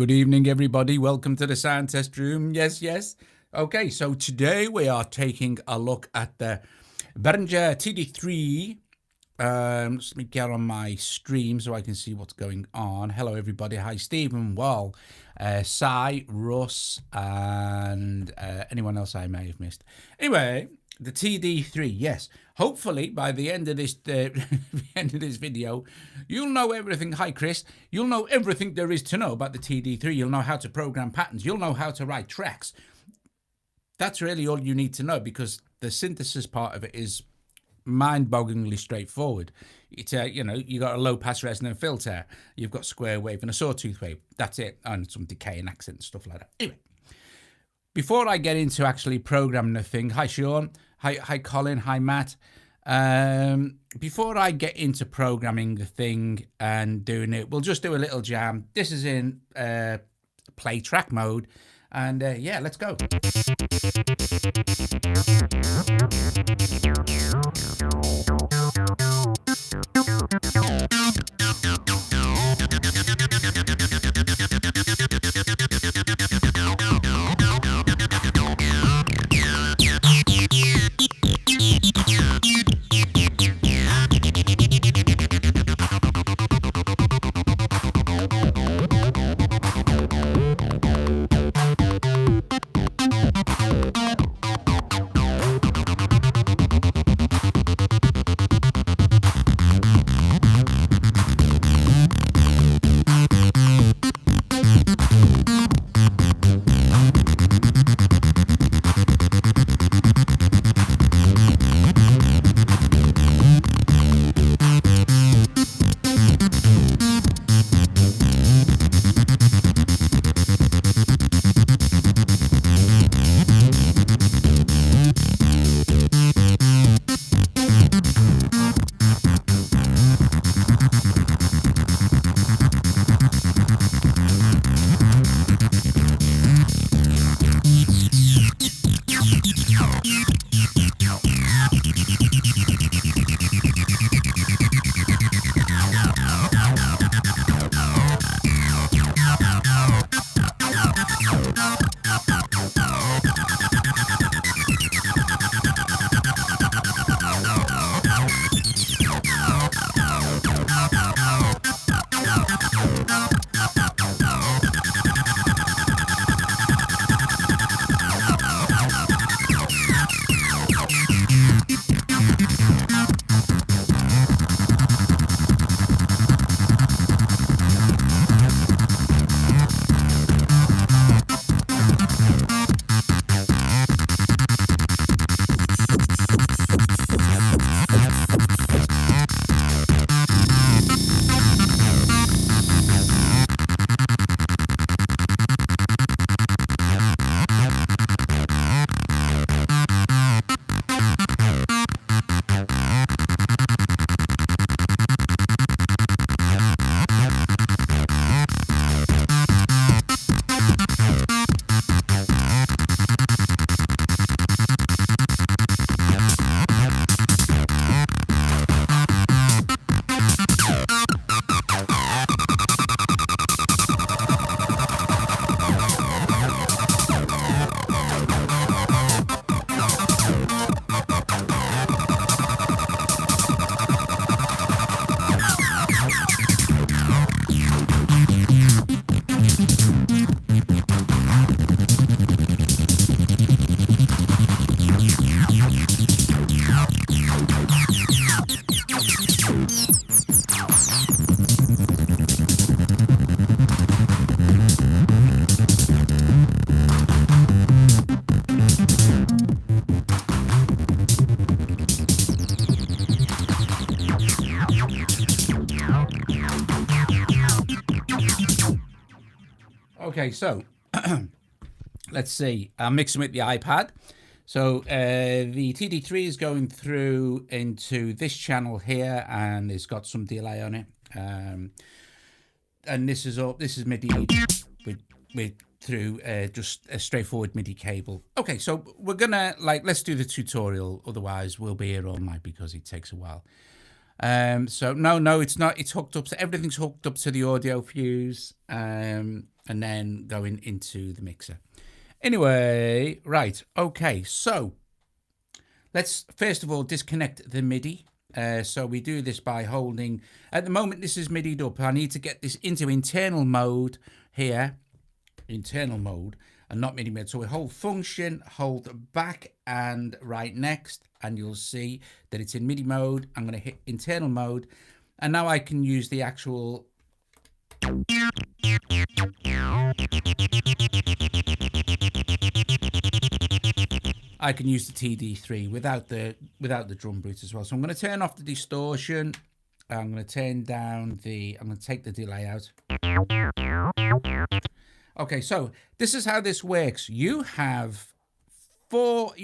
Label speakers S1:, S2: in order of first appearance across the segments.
S1: Good evening, everybody. Welcome to the sound test room. Yes, yes. Okay, so today we are taking a look at the BEHRINGER TD-3. Let me get on my stream so I can see what's going on. Hello, everybody. Hi, Stephen, Wall, Sai, Russ, and anyone else I may have missed. Anyway, the TD-3, yes. Hopefully, by the end of this video, you'll know everything. Hi, Chris. You'll know everything there is to know about the TD-3. You'll know how to program patterns. You'll know how to write tracks. That's really all you need to know, because the synthesis part of it is mind-bogglingly straightforward. It's you know, you got a low-pass resonant filter, you've got square wave and a sawtooth wave. That's it, and some decay and accent and stuff like that. Anyway, before I get into actually programming the thing, hi Sean, hi Colin, hi Matt. Before I get into programming the thing and doing it, we'll just do a little jam. This is in play track mode, and yeah, let's go. Okay, so let's see. I'm mixing with the iPad. So the TD-3 is going through into this channel here, and it's got some delay on it. And this is MIDI with through just a straightforward MIDI cable. Okay, so we're gonna let's do the tutorial. Otherwise, we'll be here all night because it takes a while. So no, it's not. It's hooked up. So everything's hooked up to the audio fuse. and then going into the mixer. Anyway, right, okay, so let's first of all disconnect the MIDI. So we do this by holding, at the moment this is MIDI'd up. I need to get this into internal mode here, internal mode, and not MIDI mode. So we hold function, hold back and right next, and you'll see that it's in MIDI mode. I'm going to hit internal mode, and now I can use the actual I can use the TD-3 without the drum brute as well. So I'm going to turn off the distortion. I'm going to turn down I'm going to take the delay out. Okay, so this is how this works. You have four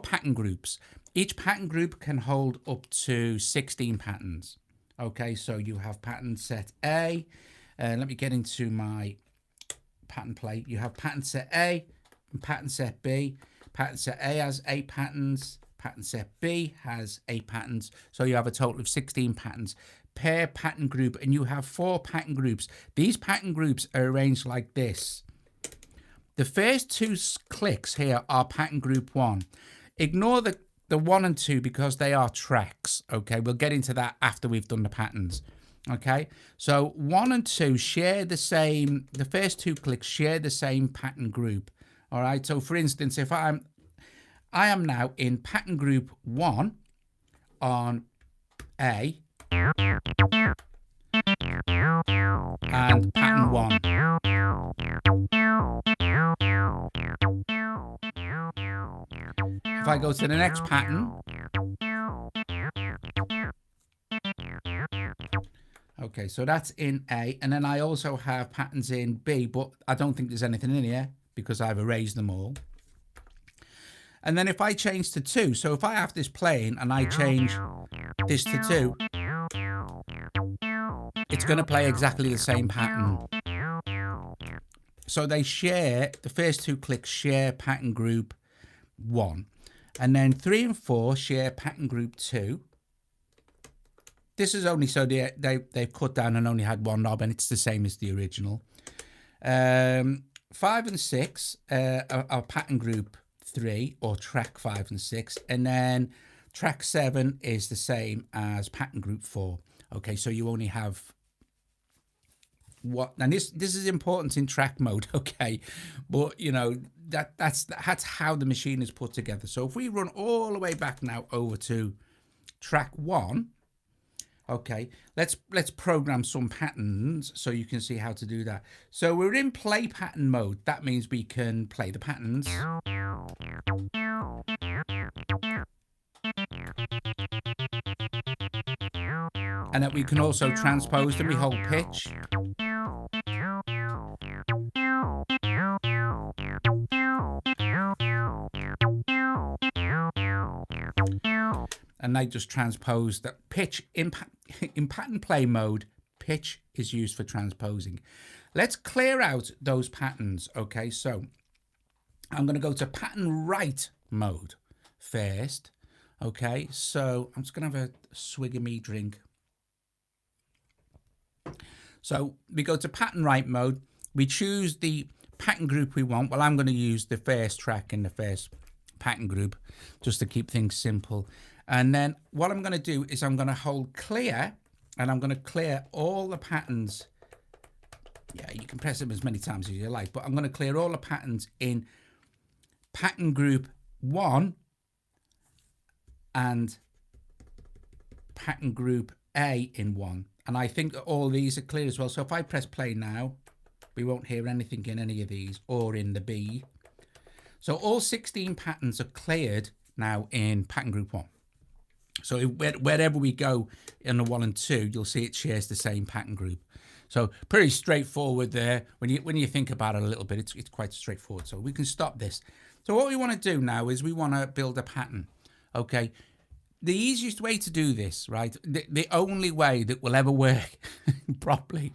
S1: pattern groups. Each pattern group can hold up to 16 patterns. Okay, so you have pattern set A. Let me get into my pattern plate. You have pattern set A and pattern set B. Pattern set A has 8 patterns. Pattern set B has 8 patterns. So you have a total of 16 patterns per pattern group, and you have 4 pattern groups. These pattern groups are arranged like this. The first 2 clicks here are pattern group 1. Ignore the 1 and 2 because they are tracks. Okay, we'll get into that after we've done the patterns. Okay, so 1 and 2 share the same, the first 2 clicks share the same pattern group. All right, so for instance, if I am now in pattern group 1 on A and pattern 1. If I go to the next pattern, okay, so that's in A, and then I also have patterns in B, but I don't think there's anything in here because I've erased them all. And then if I change to 2, so if I have this playing and I change this to 2, it's going to play exactly the same pattern. So they share, the first 2 clicks share pattern group 1. And then 3 and 4 share pattern group 2. This is only so they've cut down and only had 1 knob, and it's the same as the original. 5 and 6 are pattern group 3, or track 5 and 6, and then track 7 is the same as pattern group 4. Okay, so you only have what, and this is important in track mode, okay, but you know that's how the machine is put together. So if we run all the way back now over to track 1, okay, let's program some patterns so you can see how to do that. So we're in play pattern mode. That means we can play the patterns. And that we can also transpose them. We hold pitch. And they just transpose that pitch in pattern play mode. Pitch is used for transposing. Let's clear out those patterns. Okay, so I'm going to go to pattern right mode first. Okay, so I'm just going to have a swig of me drink. So we go to pattern right mode. We choose the pattern group we want. Well, I'm going to use the first track in the first pattern group just to keep things simple. And then what I'm going to do is I'm going to hold clear, and I'm going to clear all the patterns. Yeah, you can press them as many times as you like, but I'm going to clear all the patterns in pattern group 1 and pattern group A in 1. And I think that all these are clear as well. So if I press play now, we won't hear anything in any of these or in the B. So all 16 patterns are cleared now in pattern group 1. So wherever we go in the 1 and 2, you'll see it shares the same pattern group. So pretty straightforward there. When you think about it a little bit, it's quite straightforward. So we can stop this. So what we want to do now is we want to build a pattern. Okay. The easiest way to do this, right? The only way that will ever work properly.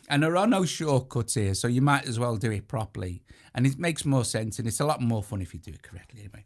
S1: And there are no shortcuts here, so you might as well do it properly. And it makes more sense, and it's a lot more fun if you do it correctly anyway.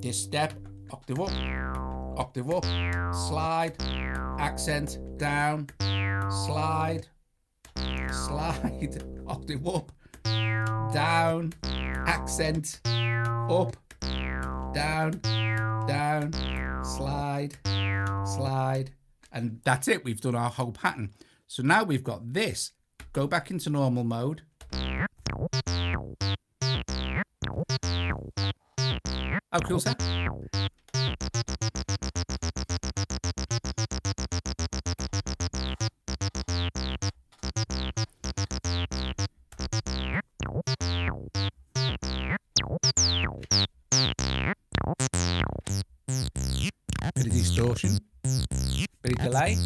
S1: this step, octave up, slide, accent, down, slide, octave up, down, accent, up, down, slide, and that's it. We've done our whole pattern. So now we've got this. Go back into normal mode. How cool is that? Bit of distortion, bit of delay.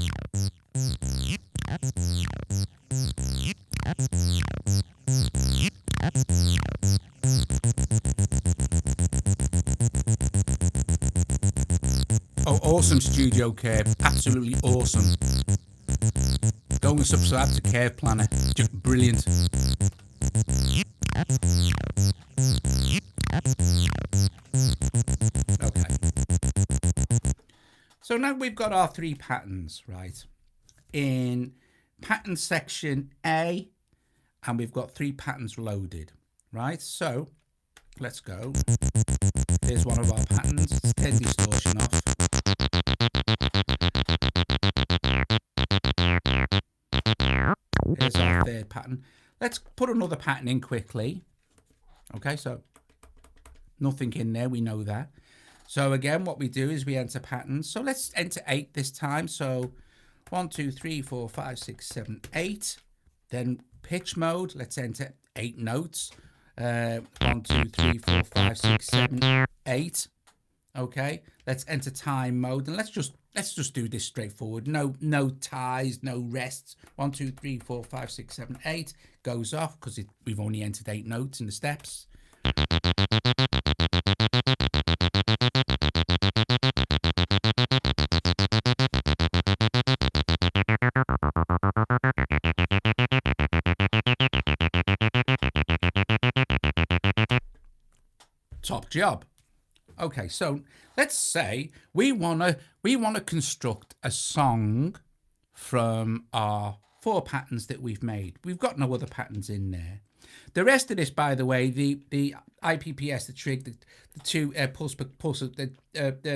S1: Oh, awesome studio curve, absolutely awesome. Go and subscribe to Curve Planner, just brilliant. Okay. So now we've got our 3 patterns, right? In pattern section A, and we've got 3 patterns loaded, right? So let's go. Here's one of our patterns. Let's turn distortion off. Here's our 3rd pattern. Let's put another pattern in quickly. Okay, so nothing in there, we know that. So again, what we do is we enter patterns. So let's enter 8 this time. So 1, 2, 3, 4, 5, 6, 7, 8. Then pitch mode, let's enter 8 notes. 1, 2, 3, 4, 5, 6, 7, 8. Okay, let's enter time mode, and let's just do this straightforward. No ties, no rests. 1, 2, 3, 4, 5, 6, 7, 8 goes off because we've only entered 8 notes in the steps. Top job. Okay, so let's say we wanna construct a song from our 4 patterns that we've made. We've got no other patterns in there. The rest of this, by the way, the IPPS, the trig, the 2 pulses, the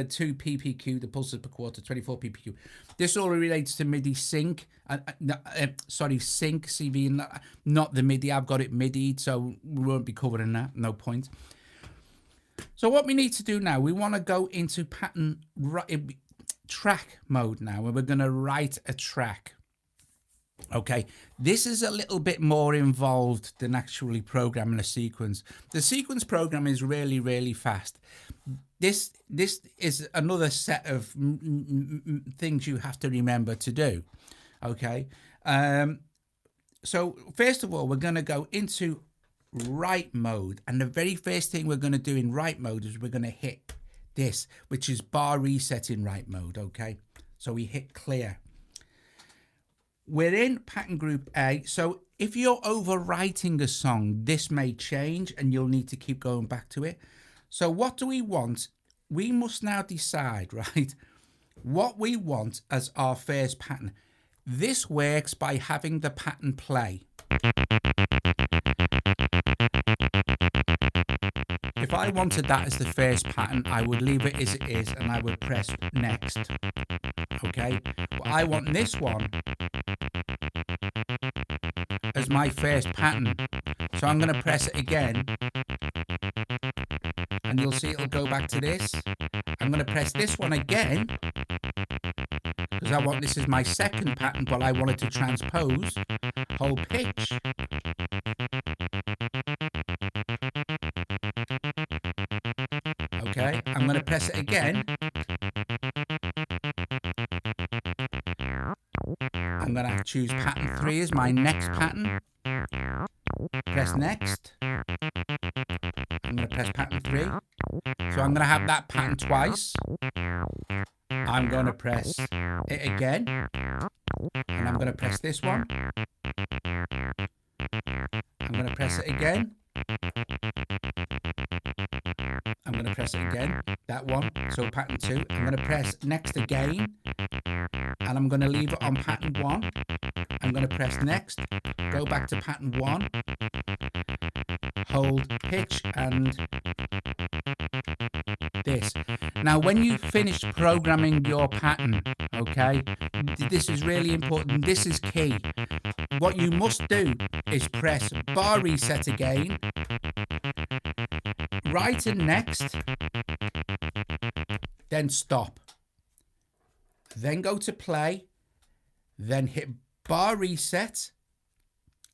S1: 2 PPQ, the pulses per quarter, 24 PPQ. This all relates to MIDI sync. Sorry, sync CV, not the MIDI. I've got it MIDI'd, so we won't be covering that. No point. So what we need to do now, we want to go into pattern track mode now, and we're going to write a track. Okay, this is a little bit more involved than actually programming a sequence. The sequence program is really, really fast. This is another set of things you have to remember to do. Okay, so first of all, we're going to go into write mode, and the very first thing we're going to do in write mode is we're going to hit this, which is bar reset in write mode. Okay, so we hit clear. We're in pattern group A, so if you're overwriting a song, this may change and you'll need to keep going back to it. So what do we want? We must now decide, right, what we want as our first pattern. This works by having the pattern play. If I wanted that as the first pattern, I would leave it as it is and I would press next. Okay, but I want this one as my first pattern, so I'm going to press it again and you'll see it'll go back to this. I'm going to press this one again because I want this as my second pattern, but I want it to transpose whole pitch. Okay, I'm going to press it again. I'm going to choose pattern 3 as my next pattern. Press next. I'm going to press pattern 3. So I'm going to have that pattern twice. I'm going to press it again. And I'm going to press this one. I'm going to press it again. I'm going to press press it again, that one, so pattern 2. I'm going to press next again, and I'm going to leave it on pattern 1. I'm going to press next, go back to pattern 1, hold pitch and this. Now, when you finish programming your pattern, okay, this is really important. This is key. What you must do is press bar reset again, right and next, then stop. Then go to play, then hit bar reset,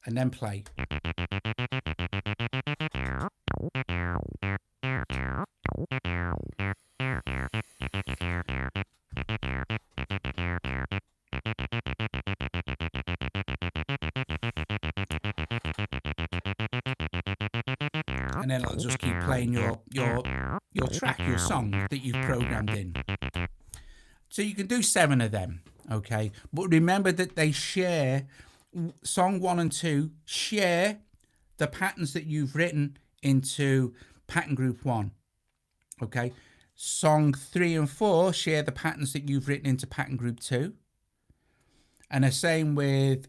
S1: and then play. And then it'll just keep playing your track, your song that you've programmed in. So you can do 7 of them, okay? But remember that they share, song 1 and 2 share the patterns that you've written into pattern group 1, okay? Song 3 and 4 share the patterns that you've written into pattern group 2. And the same with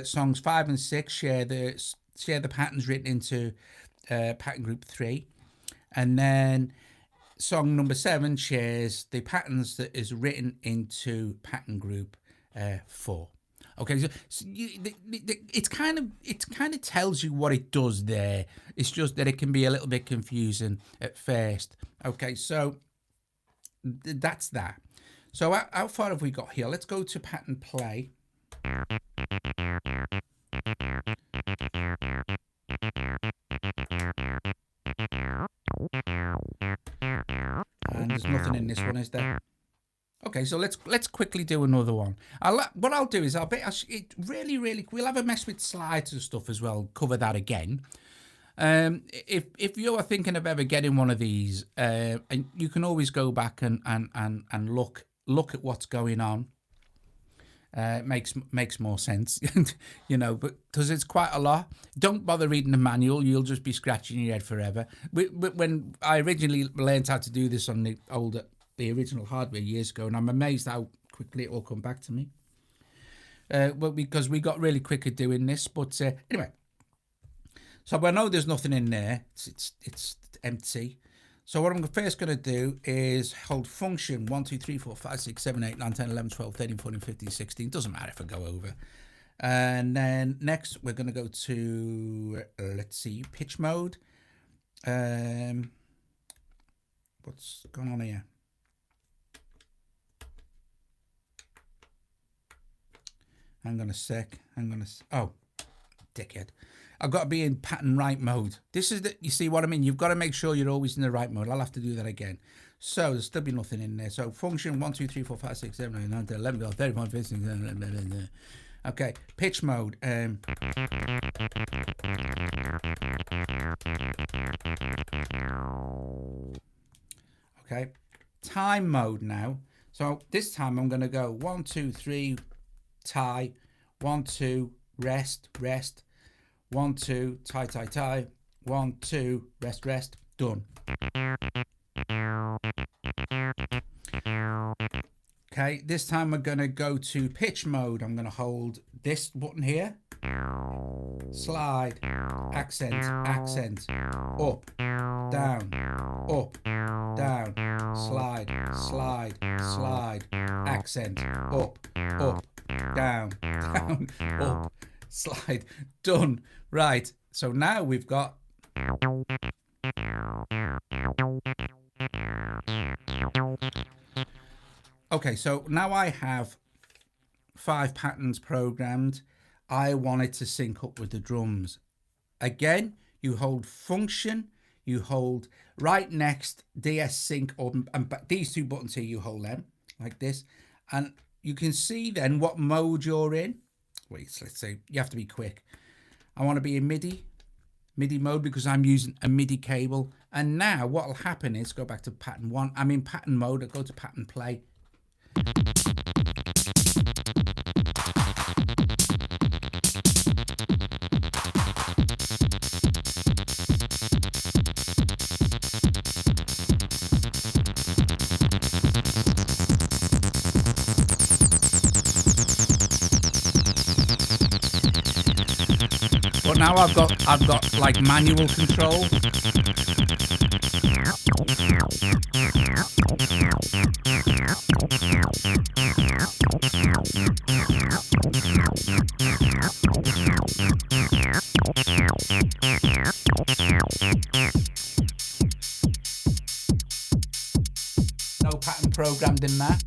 S1: songs 5 and 6 share the patterns written into pattern group 3. And then song number 7 shares the patterns that is written into pattern group 4. Okay, so it kind of tells you what it does there. It's just that it can be a little bit confusing at first. Okay, so that's that. So how far have we got here? Let's go to pattern play. And there's nothing in this one, is there? Okay, so let's quickly do another one. What I'll do is we'll have a mess with slides and stuff as well. Cover that again. If you are thinking of ever getting one of these, and you can always go back and look at what's going on. Makes more sense, you know, but because it's quite a lot. Don't bother reading the manual; you'll just be scratching your head forever. When I originally learned how to do this on the original hardware years ago, and I'm amazed how quickly it all come back to me. Well, because we got really quick at doing this, but anyway. So I know there's nothing in there. It's empty. So what I'm first going to do is hold function 1, 2, 3, 4, 5, 6, 7, 8, 9, 10, 11, 12, 13, 14, 15, 16. Doesn't matter if I go over. And then next we're going to go to, let's see, pitch mode. What's going on here? Hang on a sec. Oh, dickhead. I've got to be in pattern right mode. This is you see what I mean? You've got to make sure you're always in the right mode. I'll have to do that again. So there's still be nothing in there. So function 1, 2, 3, 4, 5, 6, 7, 8, 9, 10, 11, 12, 13, 14, 15, okay, pitch mode. Okay, time mode now. So this time I'm going to go 1, 2, 3, tie, 1, 2, rest, 1, 2, tie, 1, 2, rest, done. Okay, this time we're going to go to pitch mode. I'm going to hold this button here. Slide, accent, up, down, slide, accent, up, down, up, slide, done. Right, so now we've got okay, so now I have 5 patterns programmed. I want it to sync up with the drums. Again, you hold function, you hold right next DS sync, and these 2 buttons here, you hold them like this, and you can see then what mode you're in. Wait, let's say you have to be quick. I want to be in MIDI mode because I'm using a MIDI cable. And now what will happen is, go back to pattern 1. I'm in pattern mode. I go to pattern play. now I've got like manual control. No pattern programmed in there.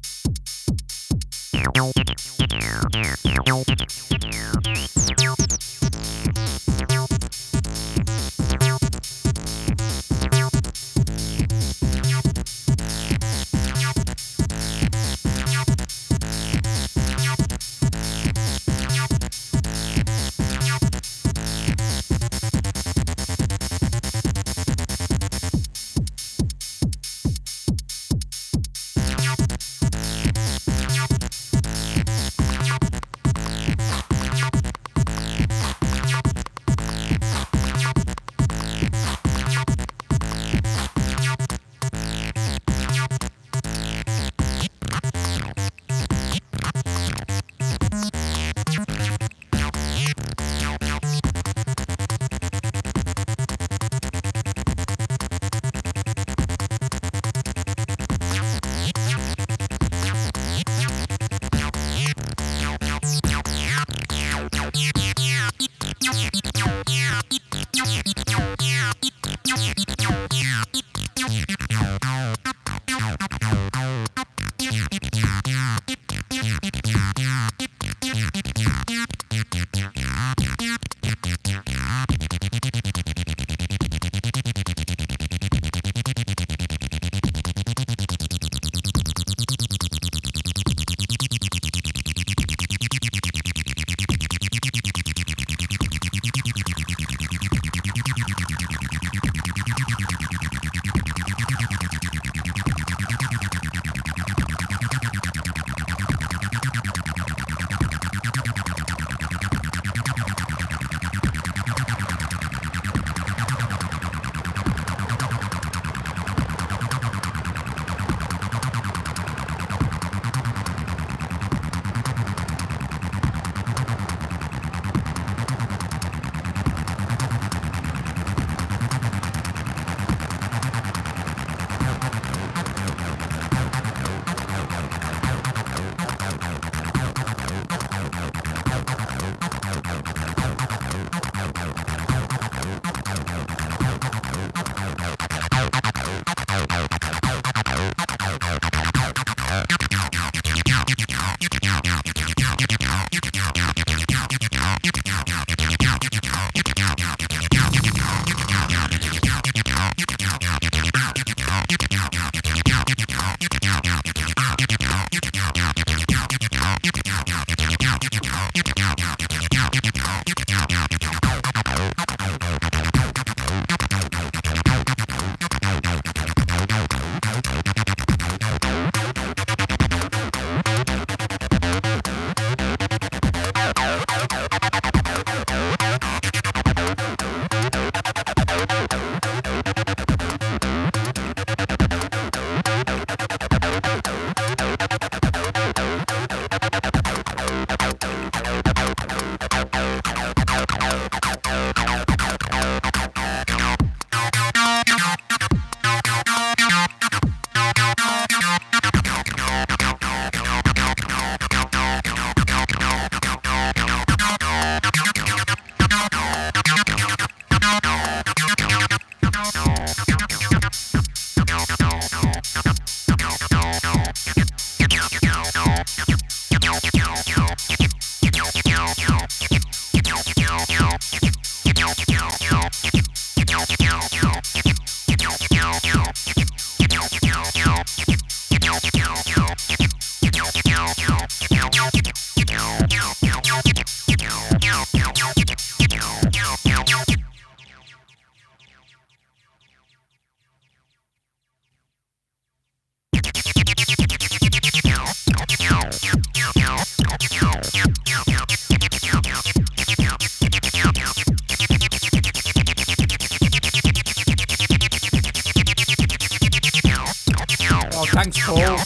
S1: Thanks, Paul.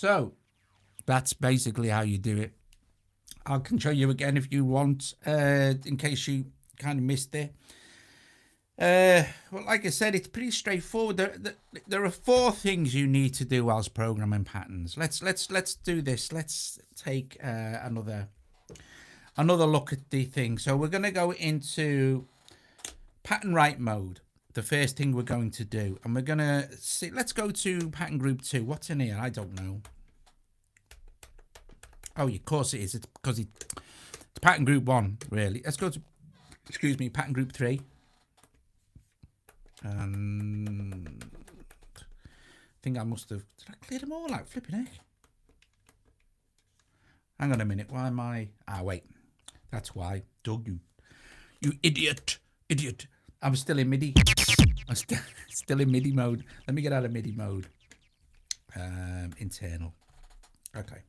S1: So that's basically how you do it. I can show you again if you want, in case you kind of missed it. Well, like I said, it's pretty straightforward. There are 4 things you need to do whilst programming patterns. Let's do this. Let's take another look at the thing. So we're going to go into pattern write mode. The first thing we're going to do, and we're going to see. Let's go to pattern group 2. What's in here? I don't know. Oh, of course it is. It's because it's pattern group 1, really. Let's go to, excuse me, pattern group 3. And I think I must have, did I clear them all out? Flipping heck. Hang on a minute. Why am I? Ah, wait. That's why. Doug, you idiot. I'm still in MIDI. I'm still in MIDI mode. Let me get out of MIDI mode. Internal. Okay.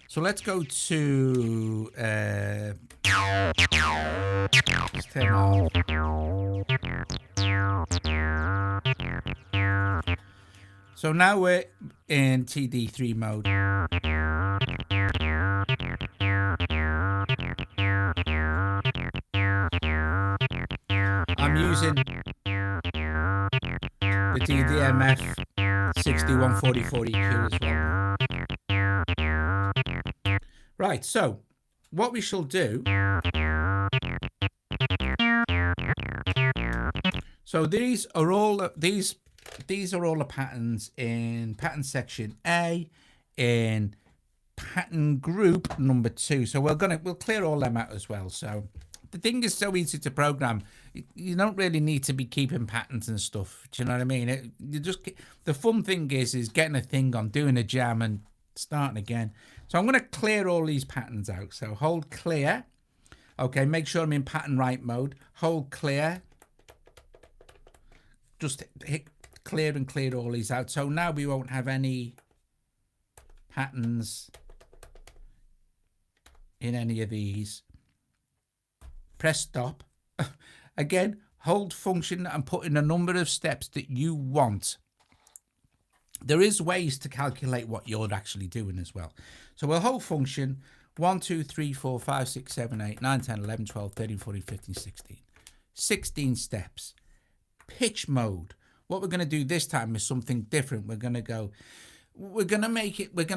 S1: So let's go to let's turn off. So now we're in TD-3 mode. I'm using the DDMF 6144 EQ as well. Right, so what we shall do, so these are all the patterns in pattern section A in pattern group number 2. So we'll clear all them out as well. So the thing is so easy to program. You don't really need to be keeping patterns and stuff. Do you know what I mean? The fun thing is getting a thing on, doing a jam and starting again. So I'm going to clear all these patterns out. So hold clear. Okay, make sure I'm in pattern write mode. Hold clear. Just hit clear and clear all these out. So now we won't have any patterns in any of these. Press stop. Again, hold function and put in a number of steps that you want. There is ways to calculate what you're actually doing as well. So we'll hold function 1, 2, 3, 4, 5, 6, 7, 8, 9, 10, 11, 12, 13, 14, 15, 16. 16 steps. Pitch mode. What we're going to do this time is something different. We're going to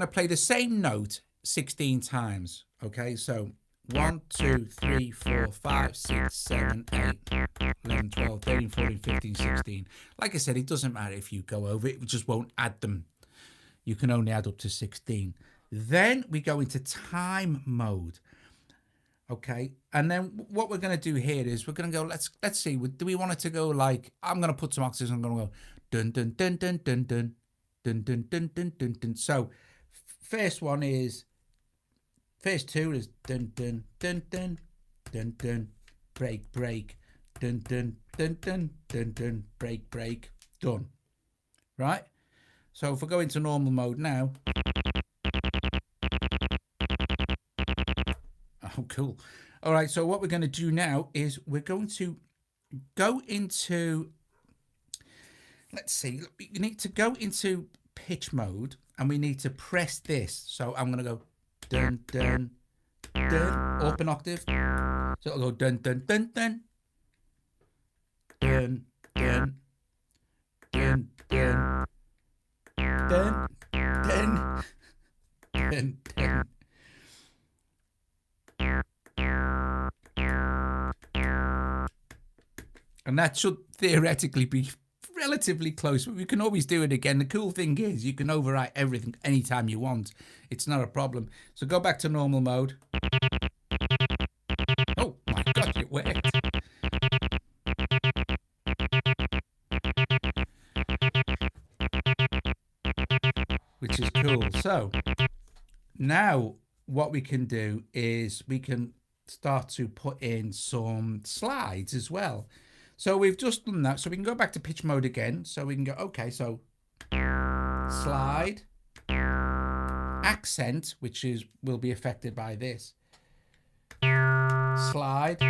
S1: play the same note 16 times. Okay, so 1, 2, 3, 4, 5, 6, 7, 8, 11, 12, 13, 14, 15, 16. Like I said, it doesn't matter if you go over it. We just won't add them. You can only add up to 16. Then we go into time mode. Okay, and then what we're going to do here is we're going to go, let's see, do we want it to go like, I'm going to put some octaves, I'm going to go dun dun dun dun dun dun dun dun dun dun dun dun. So first 2 is dun dun dun dun dun dun, break break, dun dun dun dun dun dun, break break, done. Right? So if we go into normal mode now. Oh, cool. All right, so what we're going to do now is we're going to go into, let's see, you need to go into pitch mode and we need to press this. So I'm going to go dun, dun, dun, up an octave. So it'll go dun, dun, dun, dun, dun, dun, dun, dun, dun, dun, dun, dun. And that should theoretically be relatively close, but we can always do it again. The cool thing is you can overwrite everything anytime you want. It's not a problem. So go back to normal mode. Oh my God, it worked. Which is cool. So now what we can do is we can start to put in some slides as well. So we've just done that. So we can go back to pitch mode again. So we can go, okay, so slide, accent, which will be affected by this. Slide,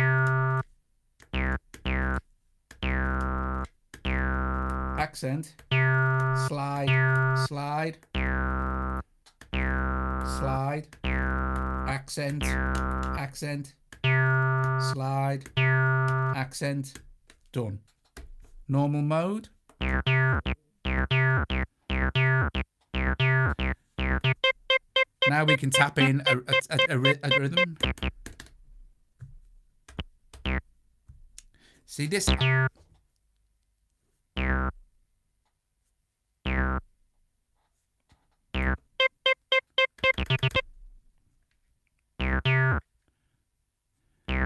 S1: accent, slide, slide, slide, accent, accent, slide, accent, done. Normal mode. Now we can tap in a rhythm. See this? You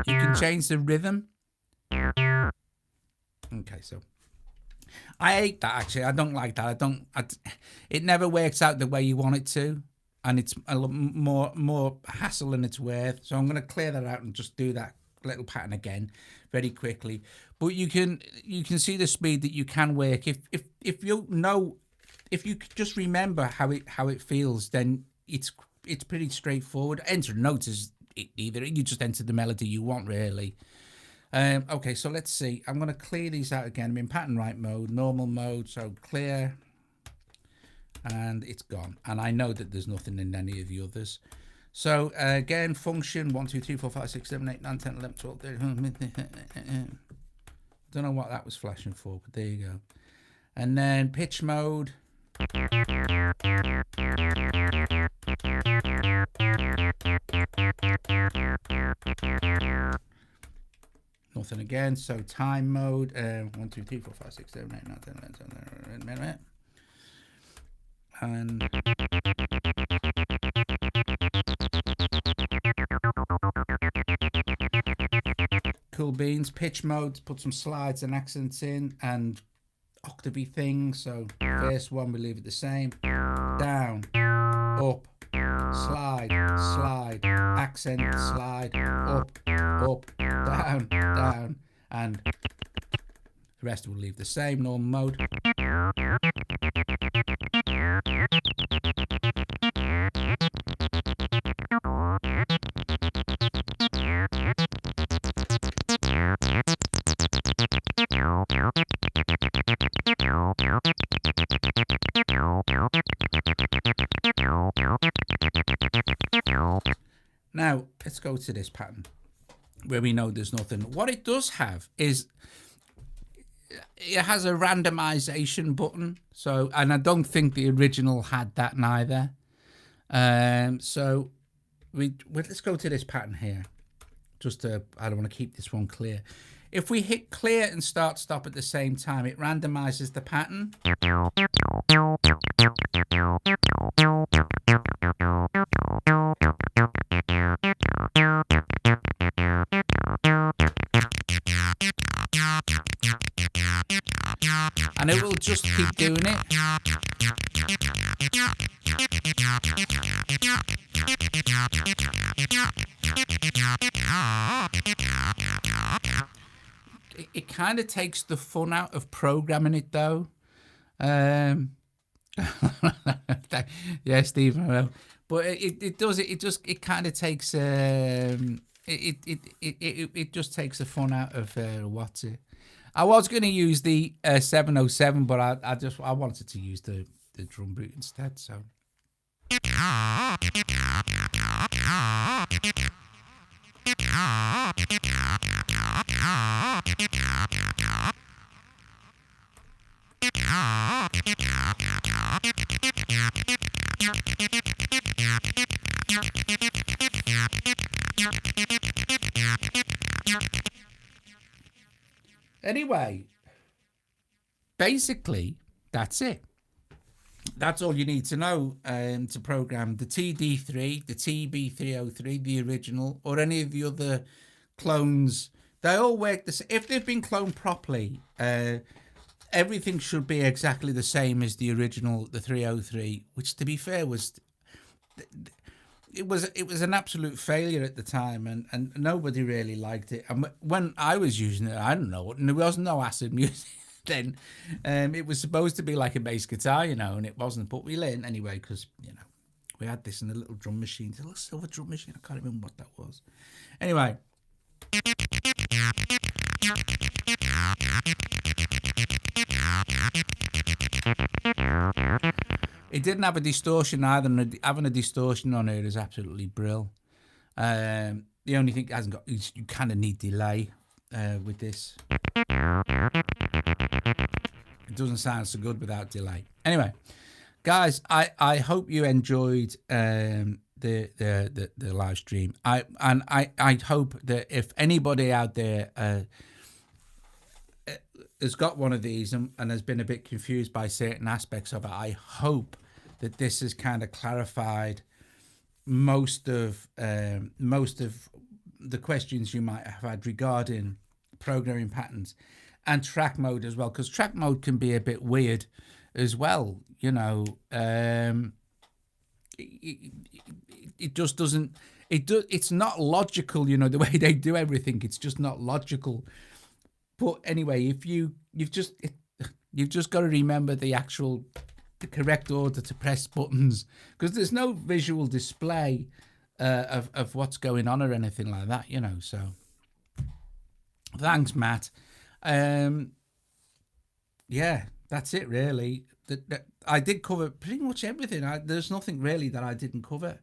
S1: can change the rhythm. Okay, so I hate that actually. I don't like that. It never works out the way you want it to, and it's a lot more hassle than it's worth. So I'm going to clear that out and just do that little pattern again very quickly. But you can see the speed that you can work. If you just remember how it feels, then it's pretty straightforward. Enter notes is either you just enter the melody you want really. Okay, so let's see. I'm going to clear these out again. I'm in pattern right mode, normal mode, so clear, and it's gone. And I know that there's nothing in any of the others. So again, function 1, 2, 3, 4, 5, 6, 7, 8, 9, 10, 11, 12, 13. Don't know what that was flashing for, but there you go. And then pitch mode. Nothing again. So time mode. 1, 2, 3, 4, 5, 6, 7, 8, 9, 10, 11, 12, and cool beans. Pitch mode. Put some slides and accents in and octavey things. So first one we leave it the same. Down, up, slide, slide, accent, slide, up, down, down, and the rest will leave the same, normal mode. Now, let's go to this pattern where we know there's nothing. What it does have is it has a randomization button. So, and I don't think the original had that neither. So let's go to this pattern here. I don't want to keep this one clear. If we hit clear and start stop at the same time, it randomizes the pattern. And it will just keep doing it. It kind of takes the fun out of programming it though. Yeah, Stephen. But it does it. It kind of takes it just takes the fun out of what's it. I was going to use the 707, but I wanted to use the drum boot instead. So. Anyway, basically, that's it. That's all you need to know to program the TD-3, the TB303, the original, or any of the other clones. They all work the same. If they've been cloned properly, everything should be exactly the same as the original, the 303, which, to be fair, was an absolute failure at the time, and nobody really liked it. And when I was using it, I don't know, and there was no acid music then. It was supposed to be like a bass guitar, and it wasn't. But we learned anyway because we had this in a little drum machine, a little silver drum machine. I can't remember what that was. Anyway. It didn't have a distortion either, and having a distortion on it is absolutely brill. The only thing it hasn't got is you kind of need delay with this. It doesn't sound so good without delay. Anyway, guys, I hope you enjoyed the live stream. I hope that if anybody out there has got one of these and has been a bit confused by certain aspects of it, I hope that this has kind of clarified most of the questions you might have had regarding programming patterns and track mode as well, because track mode can be a bit weird as well. You know, it just doesn't. It's not logical. You know, the way they do everything, it's just not logical. But anyway, if you've just got to remember the correct order to press buttons, because there's no visual display of what's going on or anything like that, you know. So thanks, Matt. Yeah, that's it really. I did cover pretty much everything. There's nothing really that I didn't cover.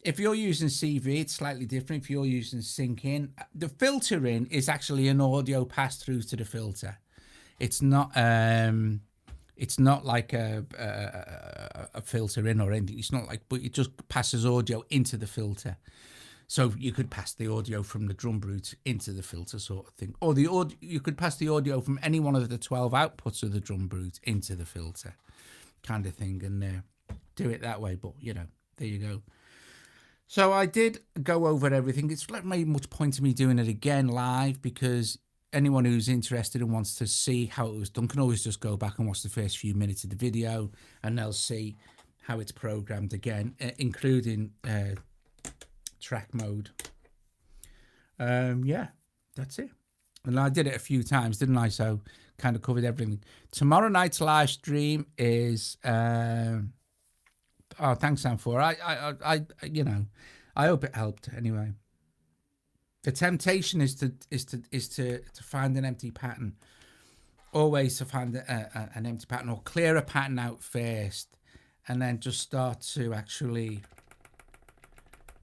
S1: If you're using CV, it's slightly different. If you're using sync in, the filtering is actually an audio pass through to the filter. It's not like a filter in or anything. It's not like, but it just passes audio into the filter. So you could pass the audio from the drum brute into the filter, sort of thing, or you could pass the audio from any one of the 12 outputs of the drum brute into the filter, kind of thing, and do it that way. But you know, there you go. So I did go over everything. It's not made much point of me doing it again live, because anyone who's interested and wants to see how it was done can always just go back and watch the first few minutes of the video, and they'll see how it's programmed again, including track mode. Yeah, that's it. And I did it a few times, didn't I? So kind of covered everything. Tomorrow night's live stream is oh, thanks, Sam, for I you know, I hope it helped anyway. The temptation is to find an empty pattern. Always to find an empty pattern, or clear a pattern out first, and then just start to actually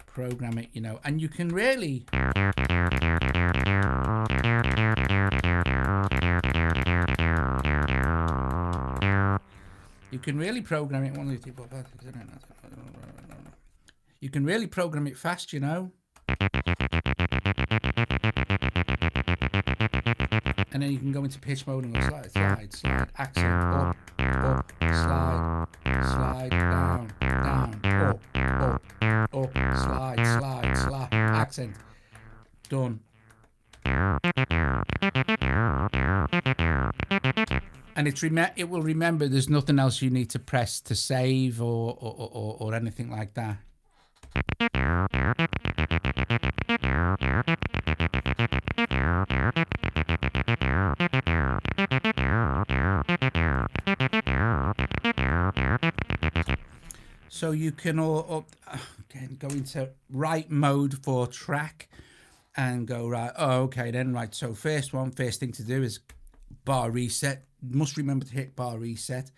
S1: program it, you know. And you can really program it. You can really program it fast, you know. And then you can go into pitch mode and go slide, accent, up, slide, down, up, slide, accent, done. And it will remember there's nothing else you need to press to save or anything like that. So you can again go into write mode for track and go right. Oh, okay, then right. So first thing to do is bar reset. Must remember to hit bar reset.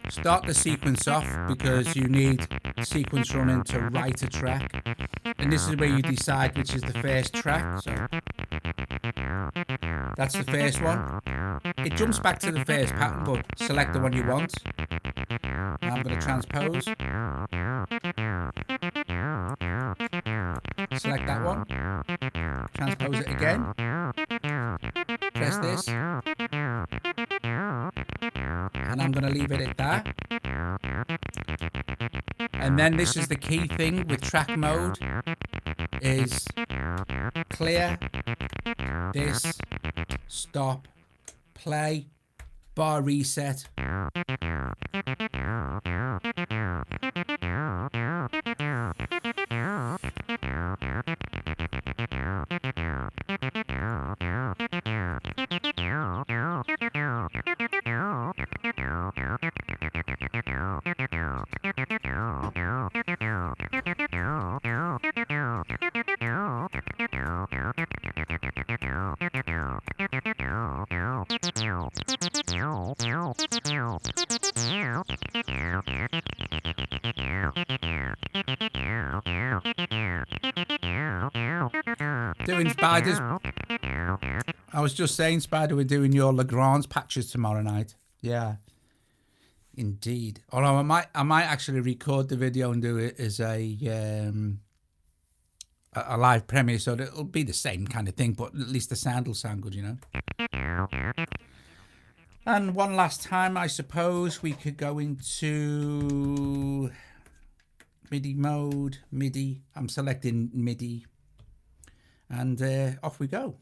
S1: Start the sequence off, because you need sequence running to write a track, and this is where you decide which is the first track. So that's the first one. It jumps back to the first pattern, but select the one you want. Now I'm going to transpose. Select that one. Transpose it again. Press this. And I'm going to leave it at that. And then this is the key thing with track mode, is clear, this, stop, play, bar reset. doing spiders. I was just saying, Spider, we're doing your Lagrange patches tomorrow night. Yeah, indeed. Although I might actually record the video and do it as a live premiere, so that it'll be the same kind of thing, but at least the sound will sound good, you know. And one last time, I suppose we could go into MIDI mode. MIDI. I'm selecting MIDI, and off we go.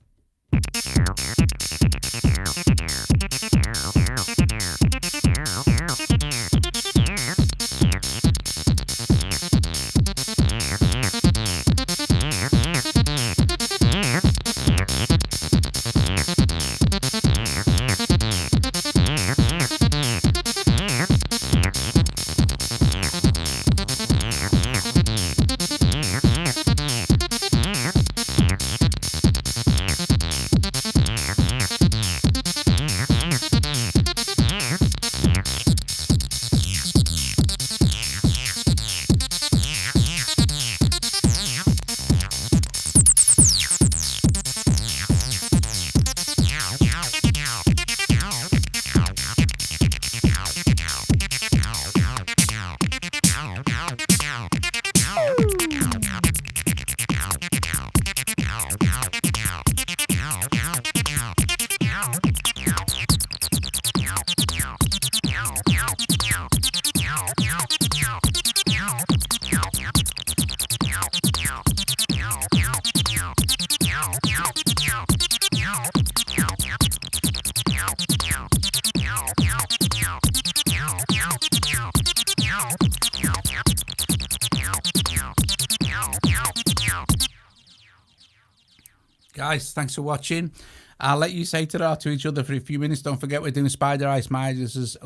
S1: Guys, thanks for watching. I'll let you say ta-ra to each other for a few minutes. Don't forget, we're doing Spider Ice Midas'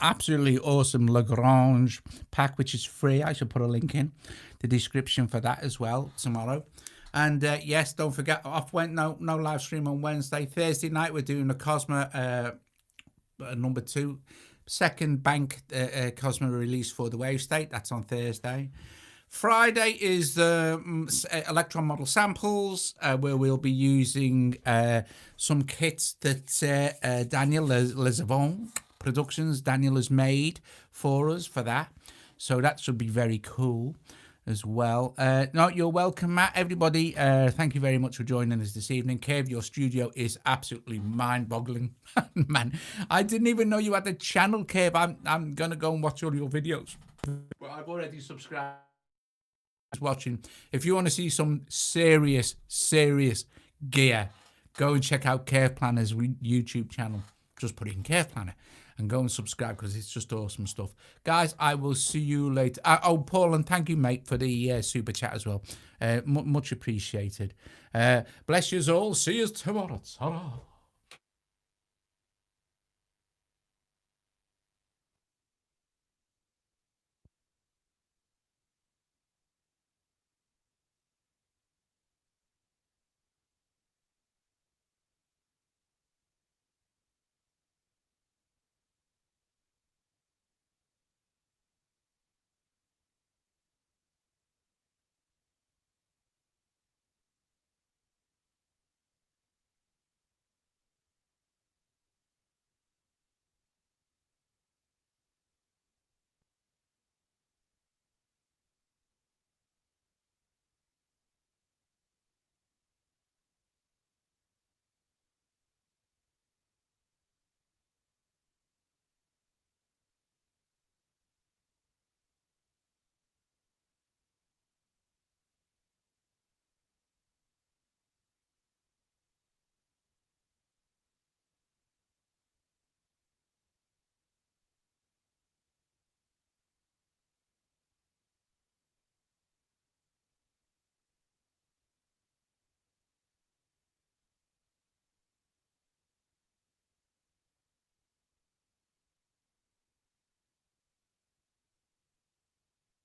S1: absolutely awesome Lagrange pack, which is free. I should put a link in the description for that as well tomorrow. And yes, don't forget, no live stream on Wednesday. Thursday night, we're doing the Cosmo number 2, second bank Cosmo release for the Wave State. That's on Thursday. Friday is the Electron Model Samples, where we'll be using some kits that Daniel, Les Productions, Daniel has made for us for that. So that should be very cool as well. No, you're welcome, Matt. Everybody, thank you very much for joining us this evening. Kev, your studio is absolutely mind-boggling. Man, I didn't even know you had a channel, Kev. I'm going to go and watch all your videos. But I've already subscribed. Watching. If you want to see some serious gear, go and check out Care Planner's YouTube channel. Just put it in Care Planner and go and subscribe, because it's just awesome stuff. Guys, I will see you later. Oh, Paul, and thank you, mate, for the super chat as well. Much appreciated. Bless you all. See you tomorrow. Ta-ra.